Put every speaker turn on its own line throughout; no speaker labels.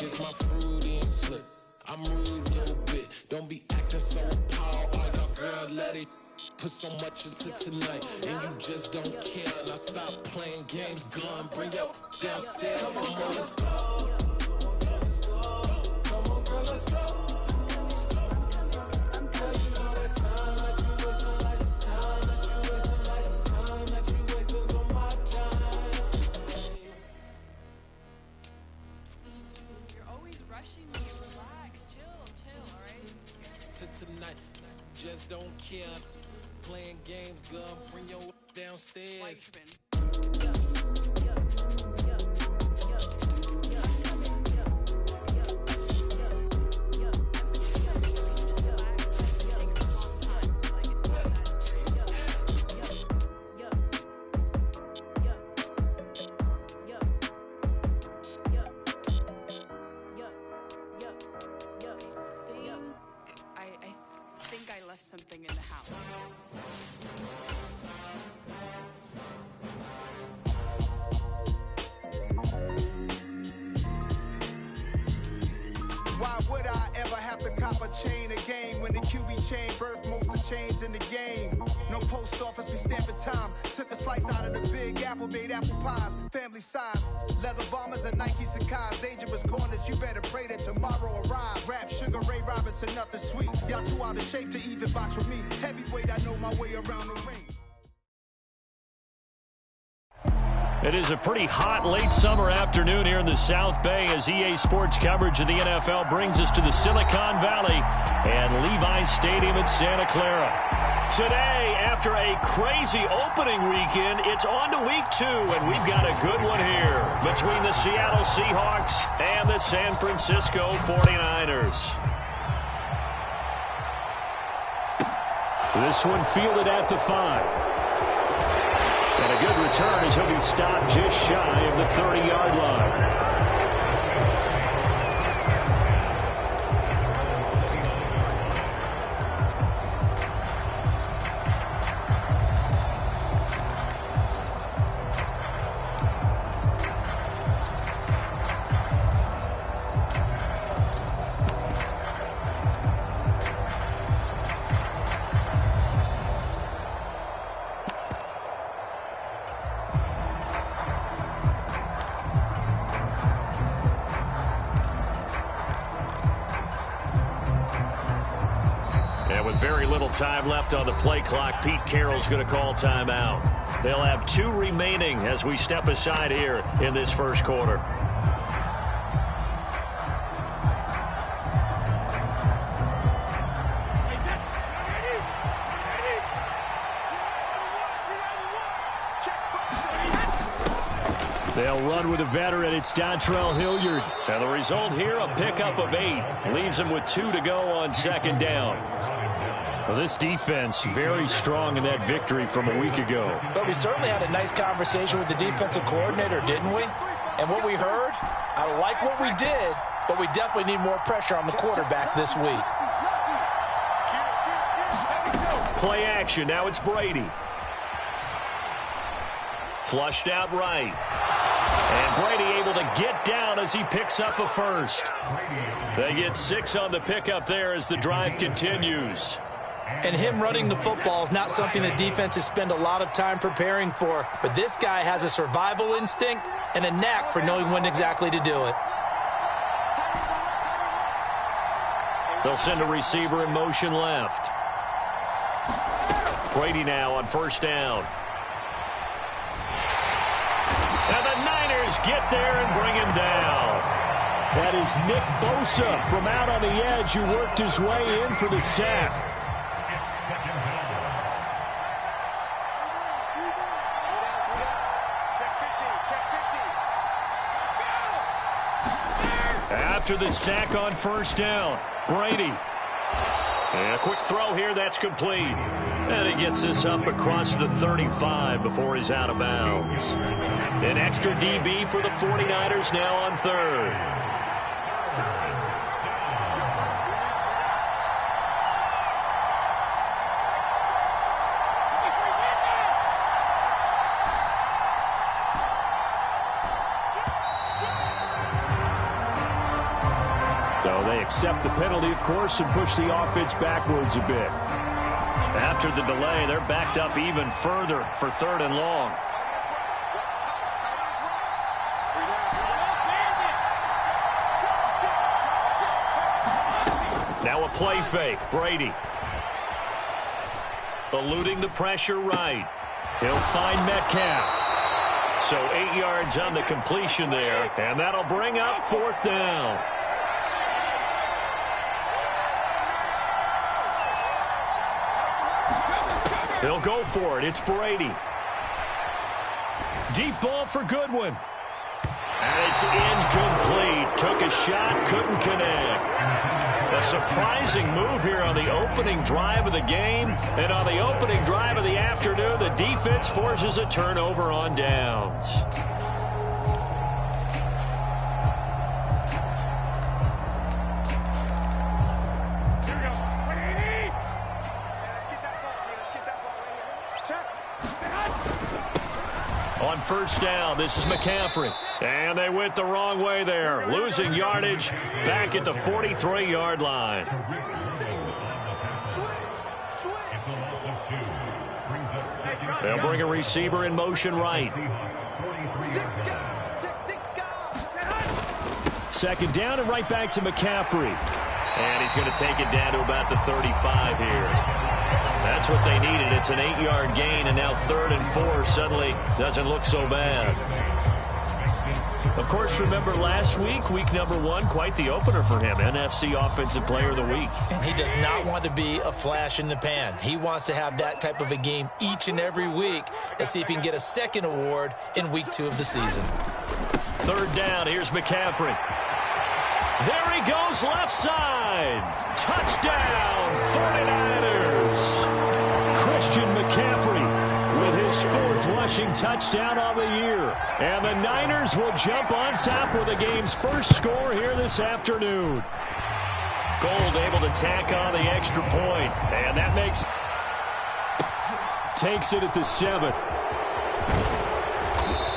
Gets my fruity and slip. I'm rude a little bit. Don't be acting so appalled. Oh, your girl, let it put so much into tonight, and you just don't care. Now stop playing games, gun. Bring your downstairs. Come on, let's go. Come on, girl, let's go. Just don't care. Playing games, girl. Bring your downstairs.
Something in the house.
Why would I ever have to cop a chain again when the QB chain birthed most of the chains in the game? No post office, we stamping time. Took a slice out of the big apple, made apple pies. Family size, leather bombers and Nike Sacai's. Dangerous corners, you better pray that tomorrow arrives. Rap, Sugar Ray Robinson, nothing sweet. Y'all too out of shape to even box with me. Heavyweight, I know my way around the ring.
It is a pretty hot late summer afternoon here in the South Bay as EA Sports coverage of the NFL brings us to the Silicon Valley and Levi's Stadium in Santa Clara. Today, after a crazy opening weekend, it's on to week 2, and we've got a good one here between the Seattle Seahawks and the San Francisco 49ers. This one fielded at the 5. And a good return as he'll be stopped just shy of the 30-yard line. Time left on the play clock. Pete Carroll's going to call timeout. They'll have 2 remaining as we step aside here in this first quarter. They'll run with a veteran. It's Dontrell Hilliard. And the result here, a pickup of 8. Leaves them with 2 to go on second down. Well, this defense very strong in that victory from a week ago.
But we certainly had a nice conversation with the defensive coordinator, didn't we? And what we heard, I like what we did, but we definitely need more pressure on the quarterback this week.
Play action. Now it's Brady. Flushed out right. And Brady able to get down as he picks up a first. They get 6 on the pickup there as the drive continues.
And him running the football is not something the defenses spend a lot of time preparing for. But this guy has a survival instinct and a knack for knowing when exactly to do it.
They'll send a receiver in motion left. Brady now on first down. And the Niners get there and bring him down. That is Nick Bosa from out on the edge who worked his way in for the sack. After the sack on first down, Brady. And a quick throw here, that's complete. And he gets this up across the 35 before he's out of bounds. An extra DB for the 49ers now on third. So they accept the penalty, of course, and push the offense backwards a bit. After the delay, they're backed up even further for 3rd and long. Now a play fake. Brady. Eluding the pressure right. He'll find Metcalf. So 8 yards on the completion there, and that'll bring up 4th down. He'll go for it. It's Brady. Deep ball for Goodwin. And it's incomplete. Took a shot, couldn't connect. A surprising move here on the opening drive of the game. And on the opening drive of the afternoon, the defense forces a turnover on downs. On 1st down, this is McCaffrey. And they went the wrong way there. Losing yardage back at the 43-yard line. They'll bring a receiver in motion right. 2nd down and right back to McCaffrey. And he's going to take it down to about the 35 here. That's what they needed. It's an 8-yard gain, and now 3rd and 4 suddenly doesn't look so bad. Of course, remember last week, week number 1, quite the opener for him. NFC Offensive Player of the Week.
And he does not want to be a flash in the pan. He wants to have that type of a game each and every week. Let's see if he can get a 2nd award in week 2 of the season.
3rd down, here's McCaffrey. There he goes, left side. Touchdown, 49ers. Christian McCaffrey with his 4th rushing touchdown on the year. And the Niners will jump on top with the game's first score here this afternoon. Gold able to tack on the extra point. And that takes it at the 7.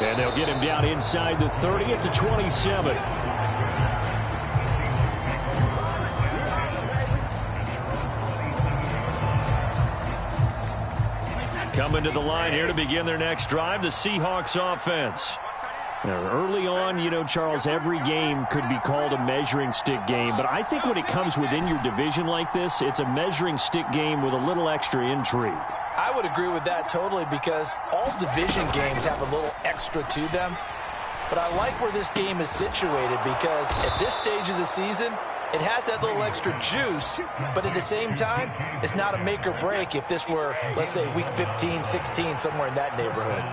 And they'll get him down inside the 30 at the 27. Coming to the line here to begin their next drive, the Seahawks offense. Now, early on, you know, Charles, every game could be called a measuring stick game. But I think when it comes within your division like this, it's a measuring stick game with a little extra intrigue.
I would agree with that totally because all division games have a little extra to them. But I like where this game is situated because at this stage of the season, it has that little extra juice, but at the same time, it's not a make or break if this were, let's say, week 15, 16, somewhere in that neighborhood.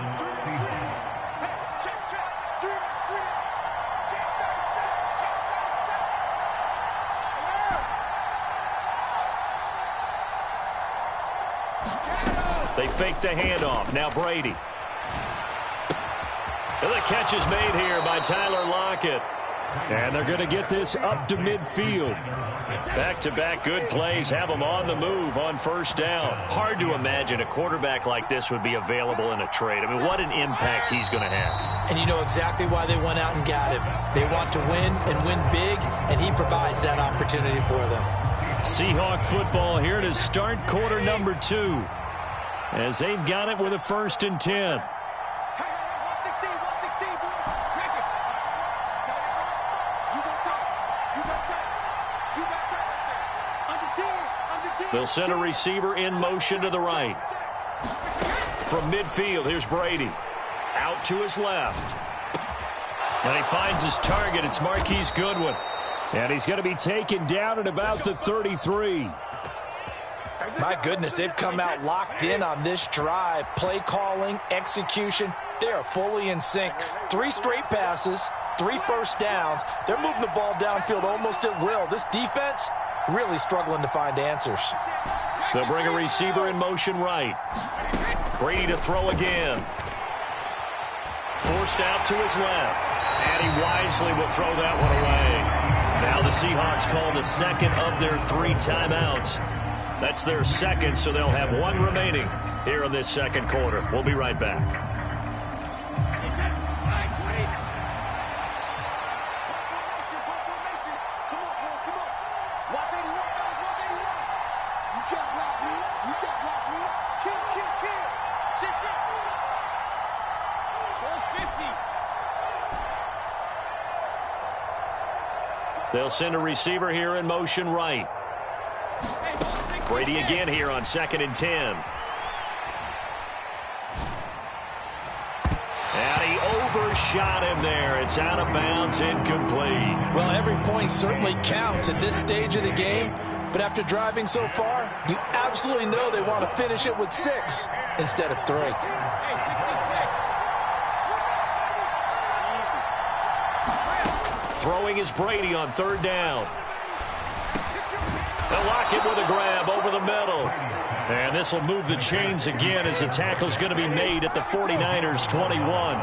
They fake the handoff. Now Brady. And the catch is made here by Tyler Lockett. And they're going to get this up to midfield. Back-to-back good plays have them on the move on 1st down. Hard to imagine a quarterback like this would be available in a trade. I mean, what an impact he's going to have.
And you know exactly why they went out and got him. They want to win and win big, and he provides that opportunity for them.
Seahawk football here to start quarter number 2. As they've got it with a 1st and 10. They'll send a receiver in motion to the right. From midfield, here's Brady. Out to his left. And he finds his target. It's Marquise Goodwin. And he's going to be taken down at about the 33.
My goodness, they've come out locked in on this drive. Play calling, execution, they are fully in sync. 3 straight passes, 3 first downs. They're moving the ball downfield almost at will. This defense really struggling to find answers.
They'll bring a receiver in motion right. Brady to throw again. Forced out to his left. And he wisely will throw that one away. Now the Seahawks call the 2nd of their 3 timeouts. That's their 2nd, so they'll have 1 remaining here in this 2nd quarter. We'll be right back.
You can't block me. You can't block me. Kill. Shit.
450. They'll send a receiver here in motion right. Brady again here on 2nd and 10. And he overshot him there. It's out of bounds, incomplete.
Well, every point certainly counts at this stage of the game. But after driving so far, you absolutely know they want to finish it with 6 instead of 3.
Throwing is Brady on 3rd down. They'll lock it with a grab over the middle. And this will move the chains again as the tackle's going to be made at the 49ers 21.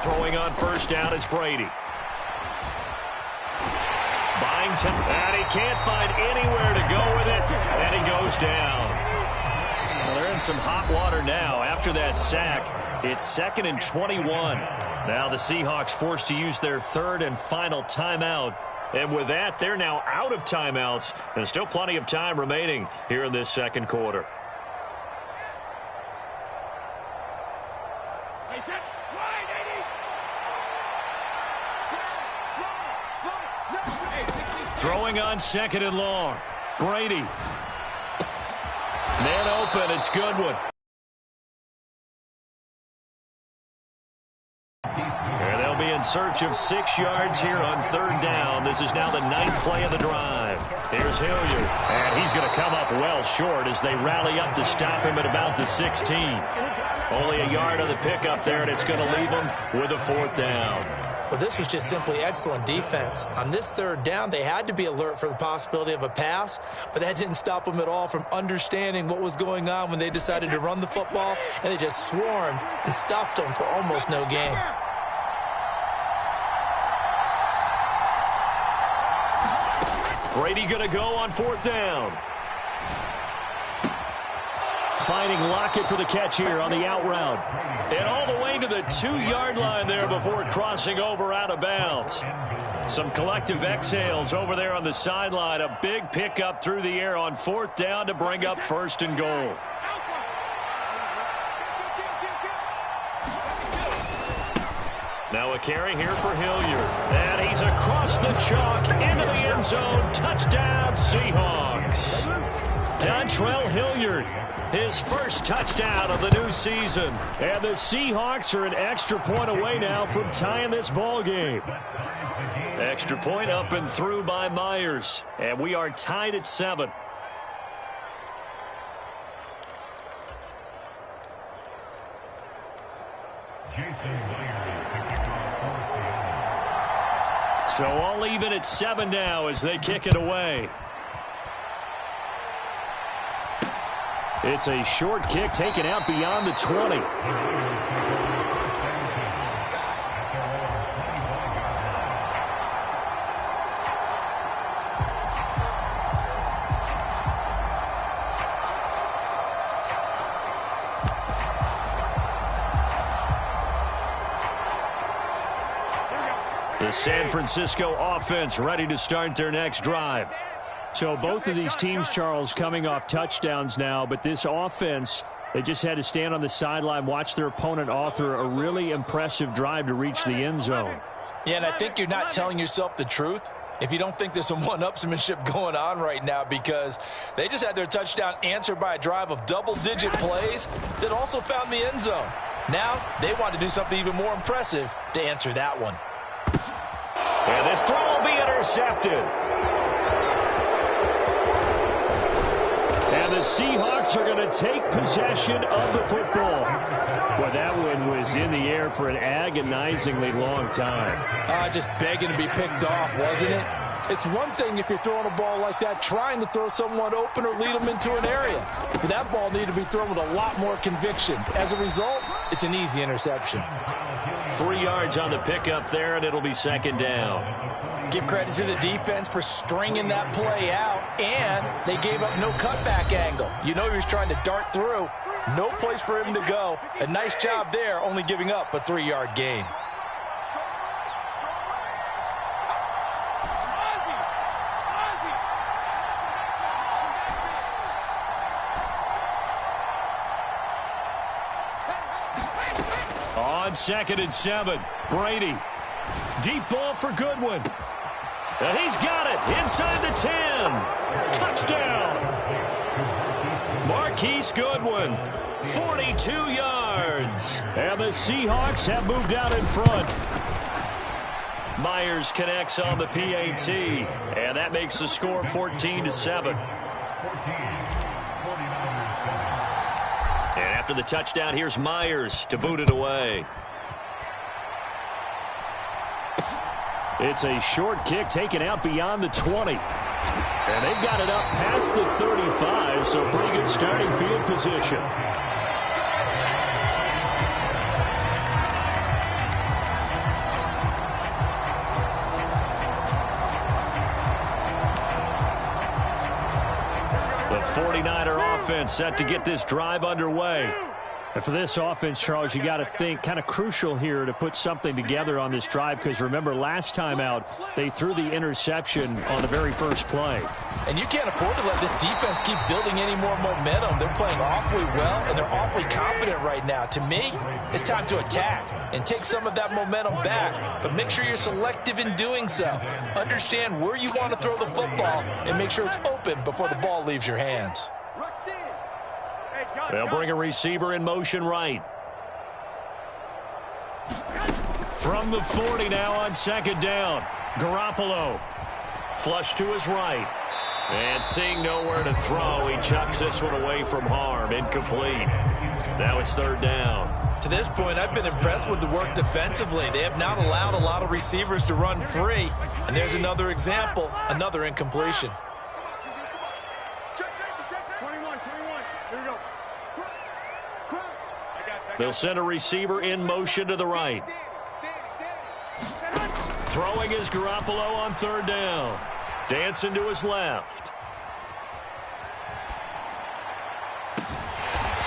Throwing on 1st down is Brady. Byington, and he can't find anywhere to go with it, and he goes down. Well, they're in some hot water now. After that sack, it's 2nd and 21. Now the Seahawks forced to use their 3rd and final timeout. And with that, they're now out of timeouts. And still plenty of time remaining here in this 2nd quarter. Throwing on 2nd and long. Brady. Man open. It's Goodwin. And they'll be in search of 6 yards here on 3rd down. This is now the 9th play of the drive. Here's Hilliard. And he's going to come up well short as they rally up to stop him at about the 16. Only a yard on the pickup there, and it's going to leave him with a 4th down.
Well, this was just simply excellent defense. On this 3rd down, they had to be alert for the possibility of a pass, but that didn't stop them at all from understanding what was going on when they decided to run the football, and they just swarmed and stuffed them for almost no gain.
Brady going to go on 4th down. Finding Lockett for the catch here on the out route. And all the way to the 2-yard line there before crossing over out of bounds. Some collective exhales over there on the sideline. A big pickup through the air on 4th down to bring up 1st and goal. Now a carry here for Hilliard. And he's across the chalk into the end zone. Touchdown, Seahawks. Dontrell Hilliard, his first touchdown of the new season. And the Seahawks are an extra point away now from tying this ball game. Extra point up and through by Myers. And we are tied at 7. So all even at 7 now as they kick it away. It's a short kick taken out beyond the 20. The San Francisco offense ready to start their next drive. So both of these teams, Charles, coming off touchdowns now, but this offense, they just had to stand on the sideline, watch their opponent author a really impressive drive to reach the end zone.
Yeah, and I think you're not telling yourself the truth if you don't think there's some one-upsmanship going on right now, because they just had their touchdown answered by a drive of double-digit plays that also found the end zone. Now they want to do something even more impressive to answer that one.
And this throw will be intercepted. And the Seahawks are going to take possession of the football. Well, that one was in the air for an agonizingly long time.
Just begging to be picked off, wasn't it? It's one thing if you're throwing a ball like that, trying to throw someone open or lead them into an area. But that ball needed to be thrown with a lot more conviction. As a result, it's an easy interception.
3 yards on the pickup there, and it'll be 2nd down.
Give credit to the defense for stringing that play out, and they gave up no cutback angle. You know he was trying to dart through. No place for him to go. A nice job there, only giving up a 3-yard gain.
on 2nd and 7. Brady. Deep ball for Goodwin. And he's got it inside the 10. Touchdown. Marquise Goodwin, 42 yards. And the Seahawks have moved out in front. Myers connects on the PAT, and that makes the score 14-7. And after the touchdown, here's Myers to boot it away. It's a short kick taken out beyond the 20. And they've got it up past the 35, so pretty good starting field position. The 49er offense set to get this drive underway.
And for this offense, Charles, you got to think kind of crucial here to put something together on this drive, because remember last time out they threw the interception on the very first play.
And you can't afford to let this defense keep building any more momentum. They're playing awfully well, and they're awfully confident right now. To me, it's time to attack and take some of that momentum back, but make sure you're selective in doing so. Understand where you want to throw the football and make sure it's open before the ball leaves your hands.
They'll bring a receiver in motion right. From the 40 now on 2nd down. Garoppolo. Flush to his right. And seeing nowhere to throw, he chucks this one away from harm. Incomplete. Now it's 3rd down.
To this point, I've been impressed with the work defensively. They have not allowed a lot of receivers to run free. And there's another example, another incompletion.
They'll send a receiver in motion to the right. Throwing is Garoppolo on 3rd down. Dancing to his left.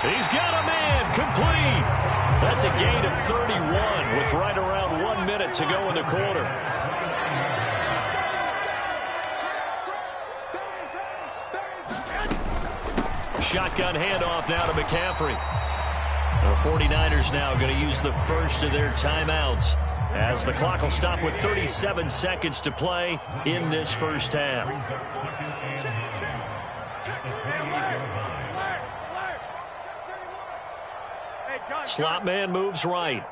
He's got a man. Complete. That's a gain of 31 with right around 1 minute to go in the quarter. Shotgun handoff now to McCaffrey. The 49ers now going to use the first of their timeouts as the clock will stop with 37 seconds to play in this first half. Slot man moves right.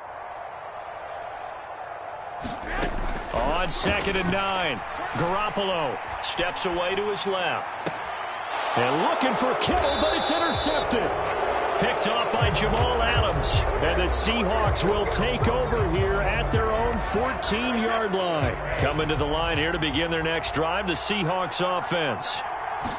On 2nd and 9, Garoppolo steps away to his left. And looking for Kittle, but it's intercepted. Picked off by Jamal Adams. And the Seahawks will take over here at their own 14-yard line. Coming to the line here to begin their next drive, the Seahawks offense.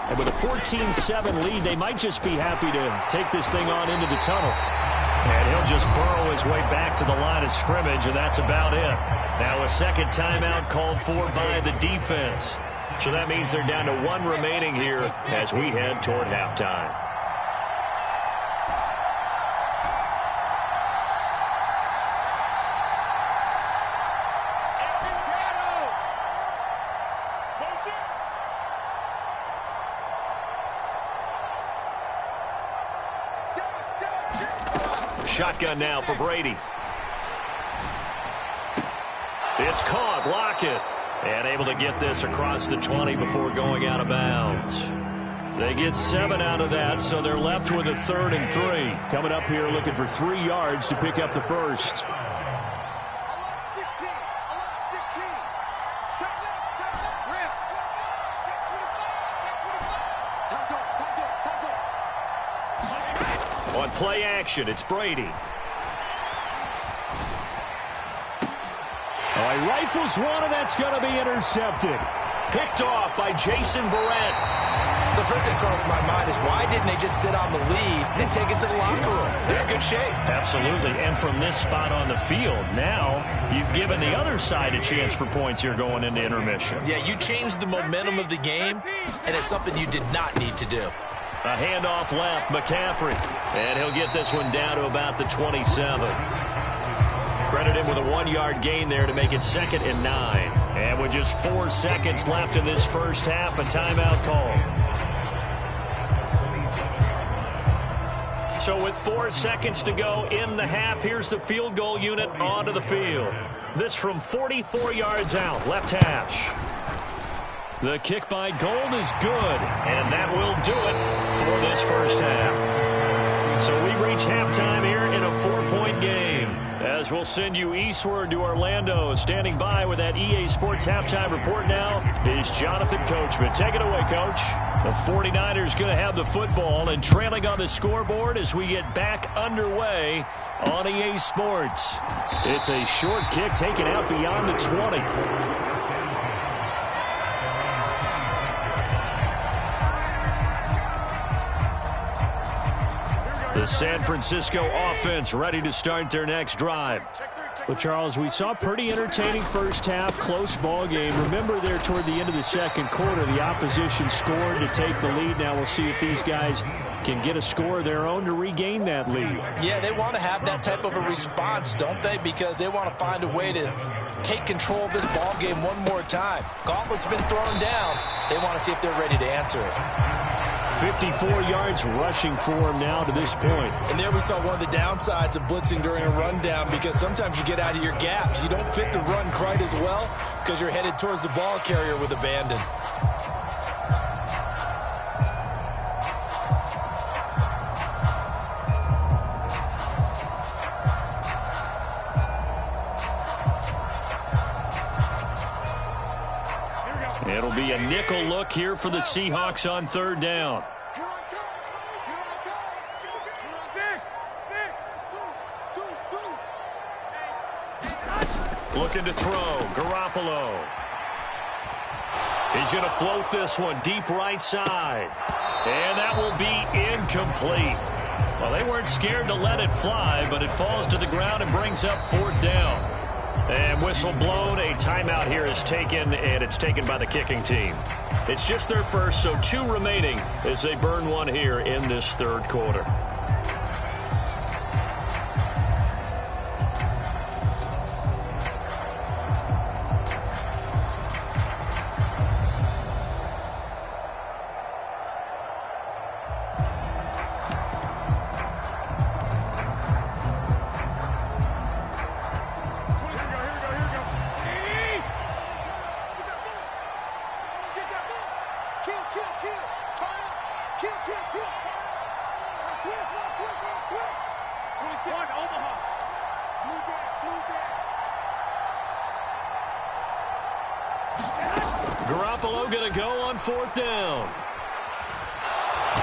And with a 14-7 lead, they might just be happy to take this thing on into the tunnel. And he'll just burrow his way back to the line of scrimmage, and that's about it. Now a second timeout called for by the defense. So that means they're down to 1 remaining here as we head toward halftime. Shotgun now for Brady. It's caught. Lockett. And able to get this across the 20 before going out of bounds. They get 7 out of that, so they're left with a 3rd and 3.
Coming up here looking for 3 yards to pick up the first.
On play action, it's Brady.
Oh, he rifles one, and that's going to be intercepted.
Picked off by Jason Verrett.
So first thing crossed my mind is why didn't they just sit on the lead and take it to the locker room? They're in good shape.
Absolutely, and from this spot on the field, now you've given the other side a chance for points here going into intermission.
Yeah, you changed the momentum of the game, and it's something you did not need to do.
A handoff left, McCaffrey. And he'll get this one down to about the 27. Credit him with a 1-yard gain there to make it 2nd and 9. And with just 4 seconds left in this first half, a timeout call. So with 4 seconds to go in the half, here's the field goal unit onto the field. This from 44 yards out, left hash. The kick by Gold is good, and that will do it for this first half. So we reach halftime here in a 4-point game. As we'll send you eastward to Orlando. Standing by with that EA Sports halftime report now is Jonathan Coachman. Take it away, Coach. The 49ers going to have the football and trailing on the scoreboard as we get back underway on EA Sports. It's a short kick taken out beyond the 20. The San Francisco offense ready to start their next drive.
Well, Charles, we saw a pretty entertaining first half, close ball game. Remember there toward the end of the second quarter, the opposition scored to take the lead. Now we'll see if these guys can get a score of their own to regain that lead.
Yeah, they want to have that type of a response, don't they? Because they want to find a way to take control of this ball game one more time. Gauntlet's been thrown down. They want to see if they're ready to answer it.
54 yards rushing for him now to this point.
And there we saw one of the downsides of blitzing during a rundown, because sometimes you get out of your gaps. You don't fit the run quite as well because you're headed towards the ball carrier with abandon.
It'll be a nickel look here for the Seahawks on third down. Looking to throw, Garoppolo. He's going to float this one deep right side. And that will be incomplete. Well, they weren't scared to let it fly, but it falls to the ground and brings up fourth down. And whistle blown, a timeout here is taken, and it's taken by the kicking team. It's just their first, so 2 remaining as they burn one here in this third quarter. Garoppolo going to go on fourth down.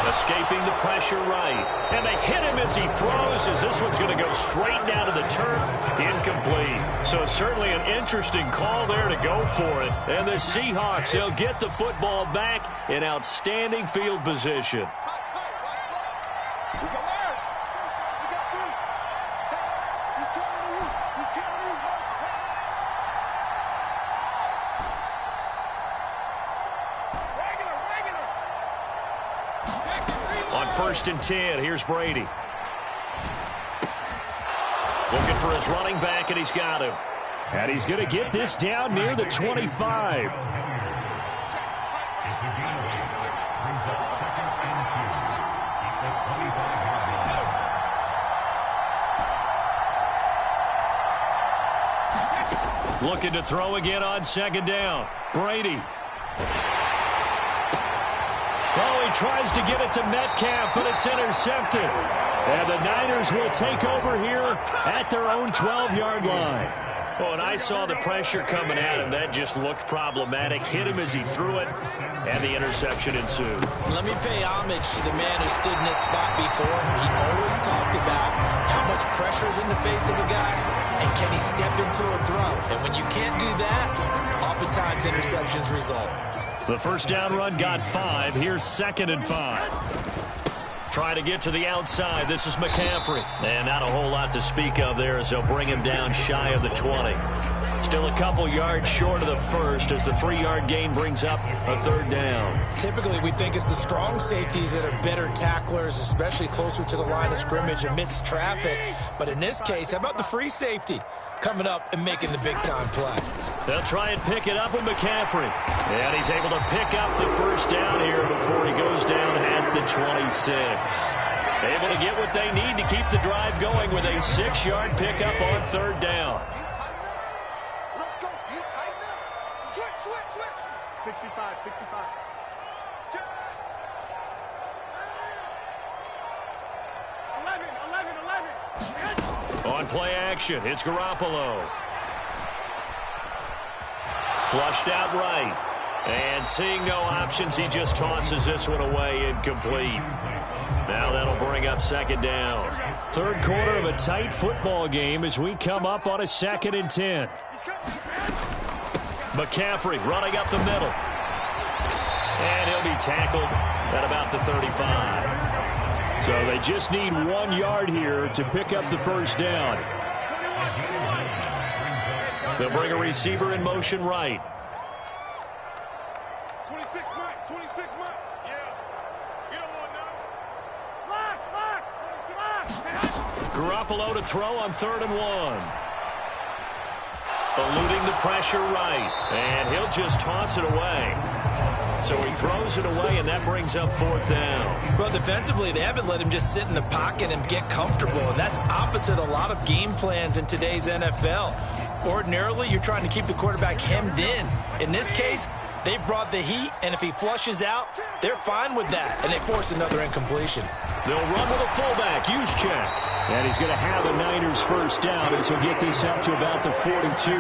Escaping the pressure right. And they hit him as he throws, as this one's going to go straight down to the turf. Incomplete. So certainly an interesting call there to go for it. And the Seahawks, they'll get the football back in outstanding field position. First and 10. Here's Brady. Looking for his running back, and he's got him.
And he's going to get this down near the 25.
Looking to throw again on second down. Brady. Oh, he tries to get it to Metcalf, but it's intercepted. And the Niners will take over here at their own 12-yard line. Oh, and I saw the pressure coming at him. That just looked problematic. Hit him as he threw it, and the interception ensued.
Let me pay homage to the man who stood in this spot before. He always talked about how much pressure is in the face of a guy, and can he step into a throw. And when you can't do that, oftentimes interceptions result.
The first down run got 5. Here's 2nd and 5. Trying to get to the outside. This is McCaffrey. And not a whole lot to speak of there as they'll bring him down shy of the 20. Still a couple yards short of the first as the 3-yard gain brings up a third down.
Typically, we think it's the strong safeties that are better tacklers, especially closer to the line of scrimmage amidst traffic. But in this case, how about the free safety coming up and making the big-time play?
They'll try and pick it up with McCaffrey. And he's able to pick up the first down here before he goes down at the 26. Able to get what they need to keep the drive going with a 6-yard pickup on third down.
Let's go. You tighten up. Switch. 65.
11.
On play action, it's Garoppolo. Flushed out right. And seeing no options, he just tosses this one away, incomplete. Now that'll bring up second down.
Third quarter of a tight football game as we come up on a 2nd and 10.
McCaffrey running up the middle. And he'll be tackled at about the 35.
So they just need 1 yard here to pick up the first down.
They'll bring a receiver in motion right.
26 Mike. Yeah. You don't want none.
Garoppolo to throw on 3rd and 1. Eluding the pressure right. And he'll just toss it away. So he throws it away, and that brings up 4th down.
Well, defensively, they haven't let him just sit in the pocket and get comfortable, and that's opposite a lot of game plans in today's NFL. Ordinarily, you're trying to keep the quarterback hemmed in. In this case, they brought the heat, and if he flushes out, they're fine with that, and they force another incompletion.
They'll run with a fullback, Juszczyk.
And he's going to have a Niners first down as he'll get this up to about the 42.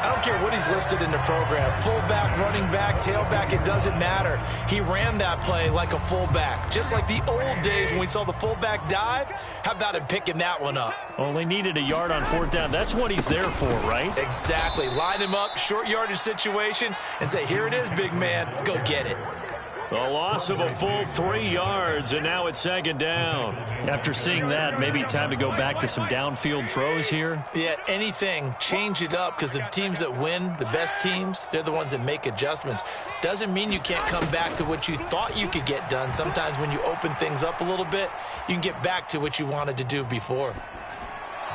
I don't care what he's listed in the program. Fullback, running back, tailback, it doesn't matter. He ran that play like a fullback. Just like the old days when we saw the fullback dive. How about him picking that one up?
Only needed a yard on 4th down. That's what he's there for, right?
Exactly. Line him up, short yardage situation, and say, here it is, big man. Go get it.
A loss of a full 3 yards, and now it's 2nd down.
After seeing that, maybe time to go back to some downfield throws here.
Yeah, anything. Change it up, because the teams that win, the best teams, they're the ones that make adjustments. Doesn't mean you can't come back to what you thought you could get done. Sometimes when you open things up a little bit, you can get back to what you wanted to do before.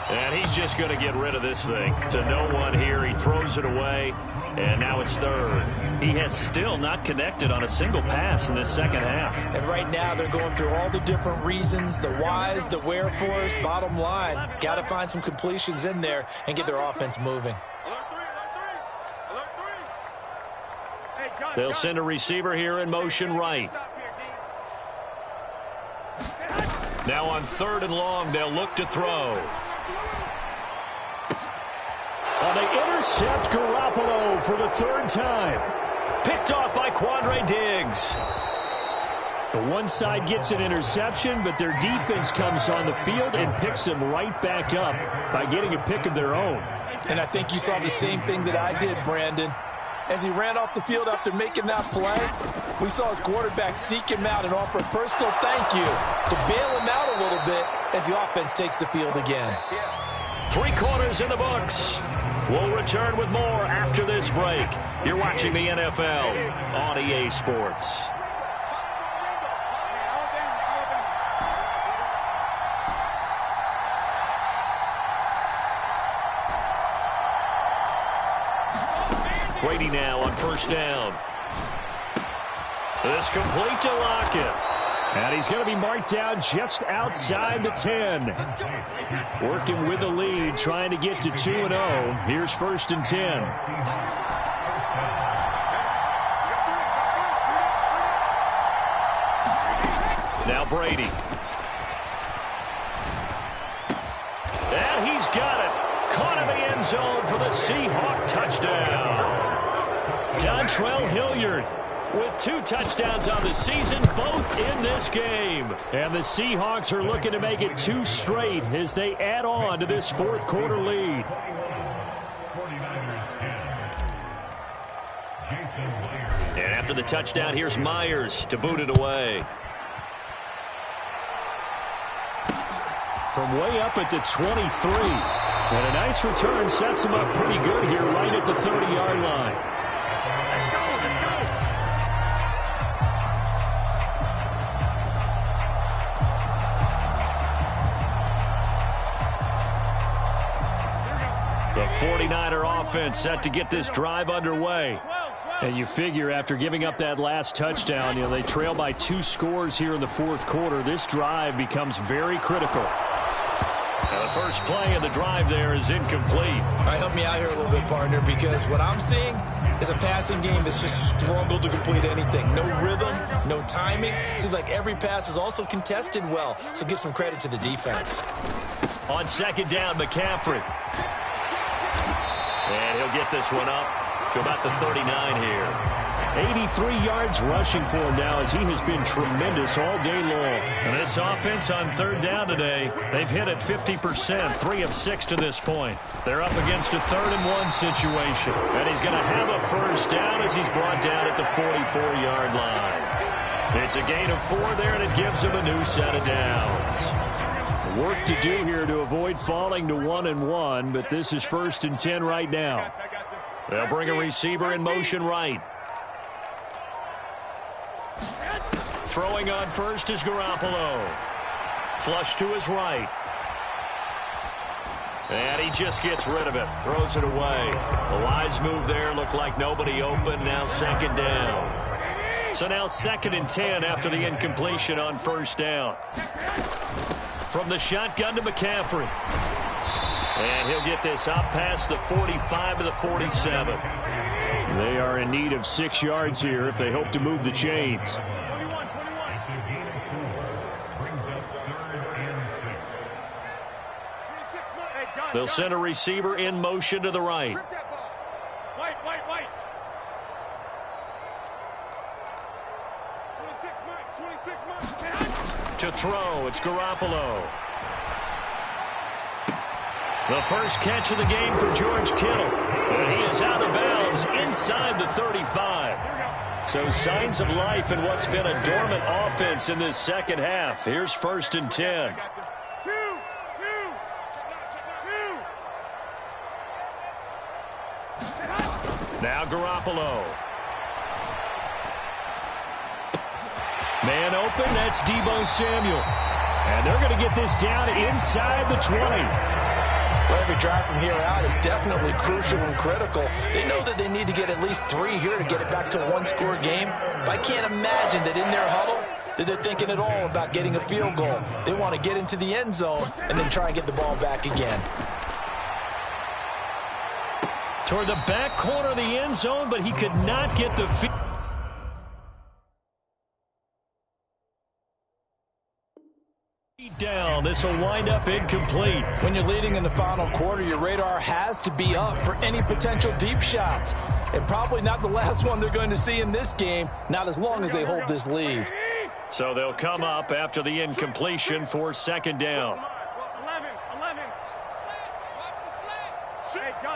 And he's just going to get rid of this thing. To no one here. He throws it away, and now it's 3rd. He has still not connected on a single pass in this second half.
And right now they're going through all the different reasons, the whys, the wherefores. Bottom line, got to find some completions in there and get their offense moving.
They'll send a receiver here in motion right. Now on 3rd and long, they'll look to throw.
And they intercept Garoppolo for the 3rd time.
Picked off by Quandre Diggs.
The one side gets an interception, but their defense comes on the field and picks them right back up by getting a pick of their own.
And I think you saw the same thing that I did, Brandon. As he ran off the field after making that play, we saw his quarterback seek him out and offer a personal thank you to bail him out a little bit as the offense takes the field again.
3 quarters in the books. We'll return with more after this break. You're watching the NFL on EA Sports. Brady now on 1st down. This complete to Lockett.
And he's going to be marked down just outside the 10. Working with the lead, trying to get to 2-0. Here's 1st and 10.
Now Brady. And he's got it. Caught in the end zone for the Seahawk touchdown. Dontrell Hilliard with 2 touchdowns on the season, both in this game.
And the Seahawks are looking to make it 2 straight as they add on to this 4th quarter lead.
And after the touchdown, here's Myers to boot it away.
From way up at the 23. And a nice return sets him up pretty good here right at the 30-yard line. The 49er offense set to get this drive underway. And you figure after giving up that last touchdown, they trail by 2 scores here in the fourth quarter. This drive becomes very critical. And the first play of the drive there is incomplete.
All right, help me out here a little bit, partner, because what I'm seeing is a passing game that's just struggled to complete anything. No rhythm, no timing. Seems like every pass is also contested well, so give some credit to the defense.
On second down, McCaffrey. And he'll get this one up to about the 39 here.
83 yards rushing for him now as he has been tremendous all day long.
And this offense on third down today, they've hit it 50%, 3 of 6 to this point. They're up against a 3rd-and-1 situation. And he's going to have a first down as he's brought down at the 44-yard line. It's a gain of 4 there, and it gives him a new set of downs.
Work to do here to avoid falling to 1-1, but this is 1st and 10 right now.
They'll bring a receiver in motion right. Throwing on first is Garoppolo. Flush to his right. And he just gets rid of it. Throws it away. A wise move there. Looked like nobody open. Now second down. So now 2nd and 10 after the incompletion on first down. From the shotgun to McCaffrey. And he'll get this up past the 45 to the 47.
They are in need of 6 yards here if they hope to move the chains.
They'll send a receiver in motion to the right.
White. 26
To throw, it's Garoppolo. The first catch of the game for George Kittle. And he is out of bounds inside the 35. So signs of life in what's been a dormant offense in this second half. Here's 1st and 10. Now Garoppolo. Man open, that's Deebo Samuel.
And they're going to get this down inside the 20.
Well, every drive from here out is definitely crucial and critical. They know that they need to get at least 3 here to get it back to a 1-score game. But I can't imagine that in their huddle that they're thinking at all about getting a field goal. They want to get into the end zone and then try and get the ball back again.
Toward the back corner of the end zone, but he could not get the feet.
Down. This will wind up incomplete.
When you're leading in the final quarter, your radar has to be up for any potential deep shots. And probably not the last one they're going to see in this game, not as long as they hold this lead.
So they'll come up after the incompletion for second down.
11.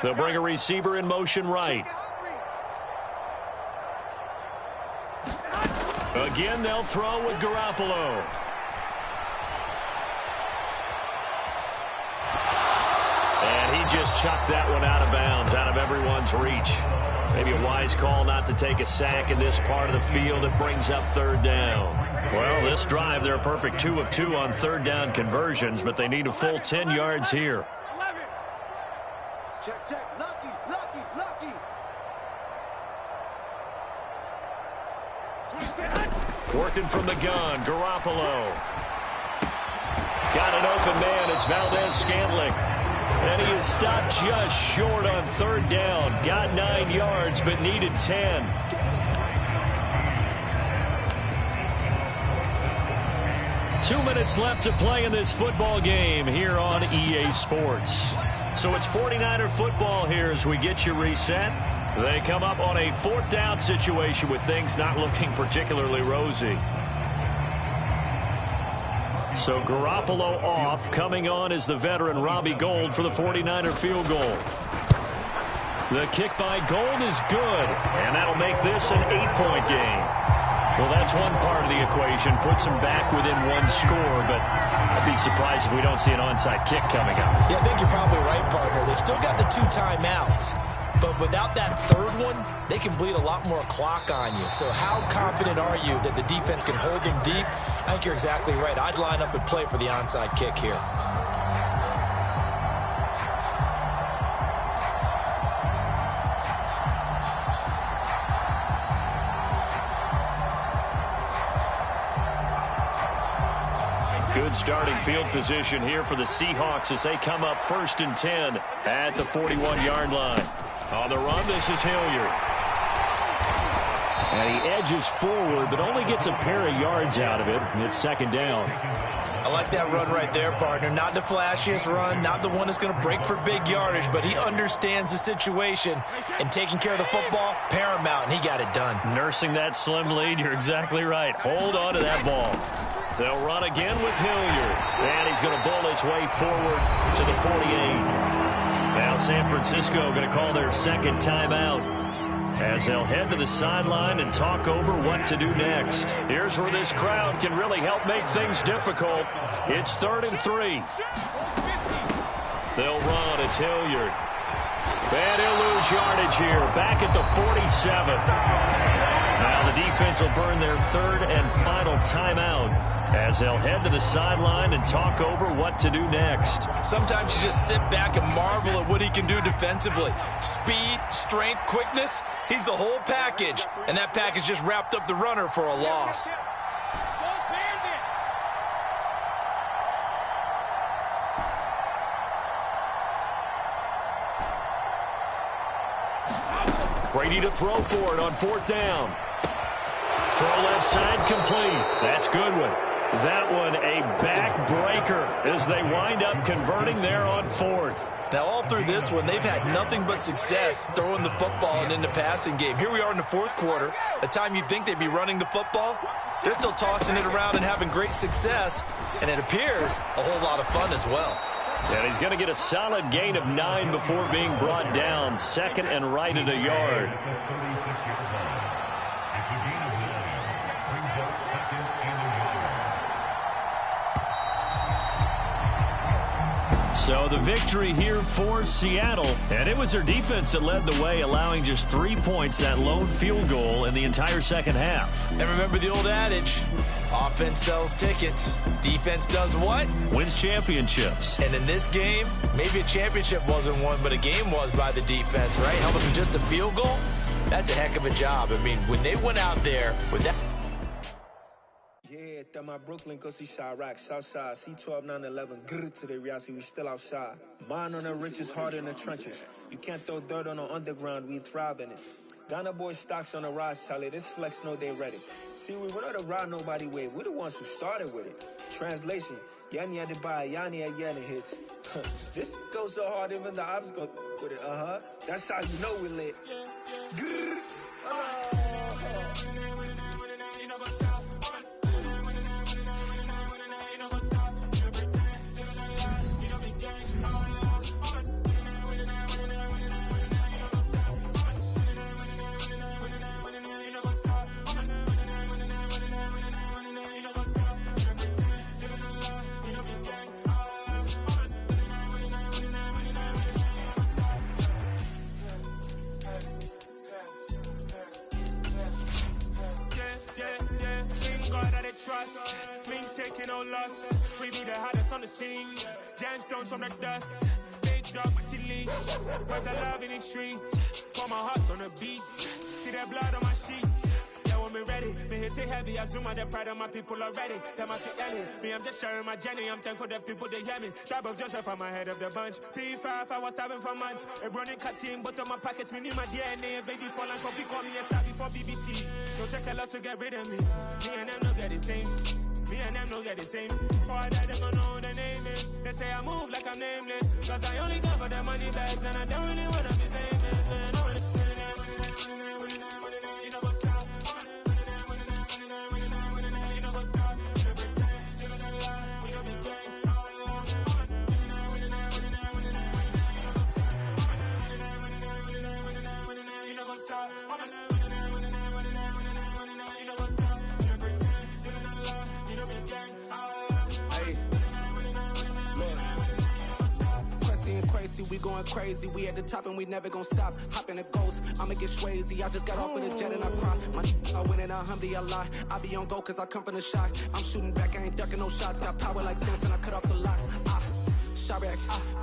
They'll bring a receiver in motion right. Again, they'll throw with Garoppolo. And he just chucked that one out of bounds, out of everyone's reach. Maybe a wise call not to take a sack in this part of the field. It brings up third down. Well, this drive, they're a perfect 2 of 2 on third down conversions, but they need a full 10 yards here.
11.
Check. Lucky.
Working from the gun, Garoppolo. Got an open man, it's Valdez-Scantling. And he is stopped just short on third down. Got 9 yards, but needed 10. Two minutes left to play in this football game here on EA Sports. So it's 49er football here as we get you reset. They come up on a 4th down situation with things not looking particularly rosy. So Garoppolo off. Coming on is the veteran Robbie Gould for the 49er field goal. The kick by Gould is good, and that'll make this an 8-point game. Well, that's one part of the equation. Puts them back within 1 score, but I'd be surprised if we don't see an onside kick coming up.
Yeah, I think you're probably right, partner. They've still got the 2 timeouts. But without that third one, they can bleed a lot more clock on you. So how confident are you that the defense can hold them deep? I think you're exactly right. I'd line up and play for the onside kick here.
Good starting field position here for the Seahawks as they come up 1st and 10 at the 41-yard line. On the run, this is Hilliard.
And he edges forward, but only gets a pair of yards out of it. It's 2nd down.
I like that run right there, partner. Not the flashiest run, not the one that's going to break for big yardage, but he understands the situation, and taking care of the football, paramount, and he got it done.
Nursing that slim lead, you're exactly right. Hold on to that ball. They'll run again with Hilliard, and he's going to bowl his way forward to the 48. Now San Francisco going to call their 2nd timeout, as they'll head to the sideline and talk over what to do next. Here's where this crowd can really help make things difficult. It's 3rd and 3. They'll run. It's Hilliard. And he'll lose yardage here. Back at the 47. Now the defense will burn their 3rd and final timeout, as they'll head to the sideline and talk over what to do next.
Sometimes you just sit back and marvel at what he can do defensively. Speed, strength, quickness, he's the whole package. And that package just wrapped up the runner for a loss.
Brady to throw for it on 4th down. Throw left side complete. That's Goodwin. That one a backbreaker as they wind up converting there on 4th.
Now all through this one, they've had nothing but success throwing the football and in the passing game. Here we are in the 4th quarter, a time you'd think they'd be running the football. They're still tossing it around and having great success, and it appears a whole lot of fun as well.
And he's going to get a solid gain of 9 before being brought down. 2nd and right at a yard. So the victory here for Seattle, and it was their defense that led the way, allowing just 3 points, that lone field goal in the entire 2nd half.
And remember the old adage, offense sells tickets, defense does what?
Wins championships.
And in this game, maybe a championship wasn't won, but a game was by the defense, right? Held them to just a field goal? That's a heck of a job. I mean, when they went out there with that.
That my Brooklyn go see Chirac, Southside, C12, 911, grrr to the reality, we still outside. Mine on the richest, heart in the trenches. You can't throw dirt on the underground, we thrive in it. Ghana boys stocks on the rise, Charlie, this flex know they ready. See, we were not the ride nobody way, we're the ones who started with it. Translation, Yanni had to buy, Yanni had Yanni hits. This goes so hard, even the ops go with it, That's how you know we lit. Grrr, trust, me taking no loss. We be the hottest on the scene. Gemstones from the dust. Big dog with your leash. Where's the love in the streets? Pour my heart on the beat. See that blood on my sheets. Yeah, when we ready, me hit it heavy. I zoom out the pride of my people already. Them I say Ellie, me I'm just sharing my journey. I'm thankful that people they hear me. Tribe of Joseph, I'm ahead of the bunch. P5, I was starving for months. A running cut team, but on my pockets, me need my DNA. Baby for life, but we call me a star before BBC. Don't take a lot to get rid of me. Me and them no get the same. Me and them no get the same. Boy, that them don't know who the name is. They say I move like I'm nameless. Cause I only got for the money bags and I don't really wanna be famous. Man. You know what's up? You know what's up? You know pretend. You know the lie. We don't be gang. You know what's up? We going crazy, we at the top and we never gonna stop. Hop in a ghost, I'ma get swayzy. I just got off of the jet and I cry. My I win in a Humvee, I lie. I be on go cause I come from the shot. I'm shooting back, I ain't ducking no shots. Got power like Samson, I cut off the locks.
Chirac,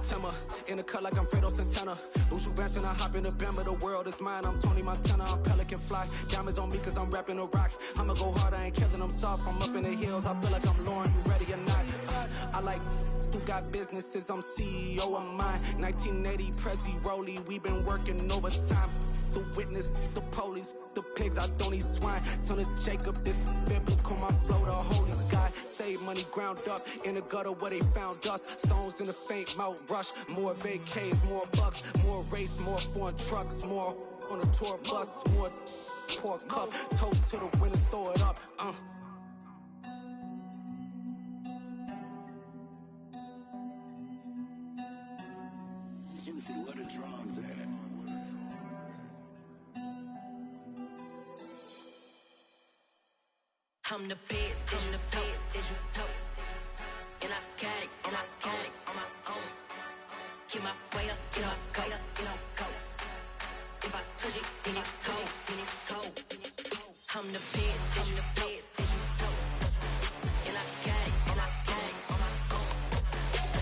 Tema, in the cut like I'm Fredo Santana. Buju Banton, I hop in the Bama, the world is mine. I'm Tony Montana, I'm Pelican Fly. Diamonds on me cause I'm rapping a rock. I'ma go hard, I ain't killing them soft. I'm up in the hills, I feel like I'm Lauren, you ready or not? I like who got businesses, I'm CEO of mine. 1980, Prezi Rolly, we been working overtime. The witness, the police, the pigs, I don't eat swine. Son of Jacob, this biblical, my flow, the holy God. Save money ground up in the gutter where they found us. Stones in the faint Mount Rush. More vacays, more bucks, more race, more foreign trucks, more on a tour bus, more pour cup. Toast to the winners, throw it up.
Juicy, where the drums at?
I'm the best, I'm the best, as you know. And I got it, and I got it on my own. Get my way up, get my go, get my go. If I touch it, then it's cold, then it's cold. I'm the best, I'm the best, as you know. And I got it, and I got it on my own.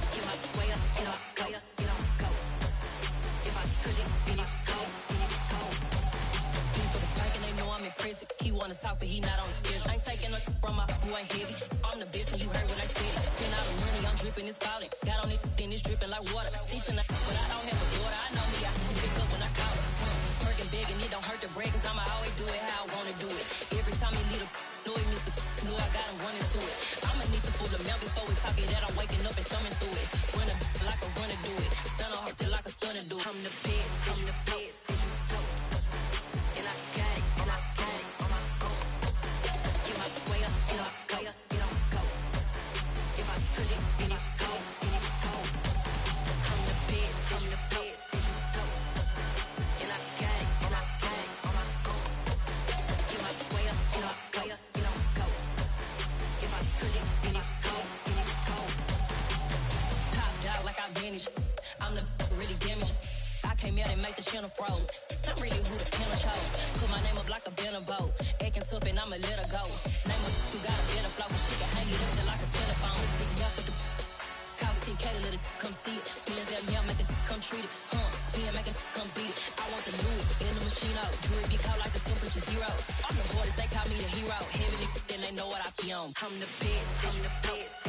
Get my way up, get my go, get my go. If I touch it, then it's cold, then it's cold. For the bank and they know I'm in prison. He wanna talk, but he not on the schedule. I ain't taking no from my boy heavy. I'm the best and you heard what I said. Spend all the money, I'm dripping, it's falling. Got on it, then it's dripping like water. Teaching her, but I don't have a daughter. I know me, I can pick up when I call her. Working big and it don't hurt to break, cause I'ma always do it how I wanna do it. Every time he leave the know he missed the know I got him running to it. I'ma need to pull the mail before we talk it that I'm waking up and thumbing through it. Run a like a runner do it. Stun on her till like a stunner do it. I'm the best, I'm the best. And I got it, and I got it on my own. Get my way up, get my go, get on go. If I touch it, then it's cold, then it's cold. I'm the best, I'm the best. And I got it, and I got it on my own. Get my way up, get my go, get on go. If I touch it, then it's cold, then it's cold. Top dog like I vanished. I'm the really damaged. I came out and make the channel froze. I'm really who the panel chose. Put my name up like a banner boat. Acting tough and I'ma let her go. Name her who got a better flow, but she can hang it up just like a telephone. Sticking up with the cost 10K to let it come see it. Millions that me, make it come treat it. Spin, make it come beat it. I want the new in the machine out. Jewelry be cold like the temperature zero. On the borders, they call me the hero. Heavily, then they know what I be on. I'm the best, I'm the best.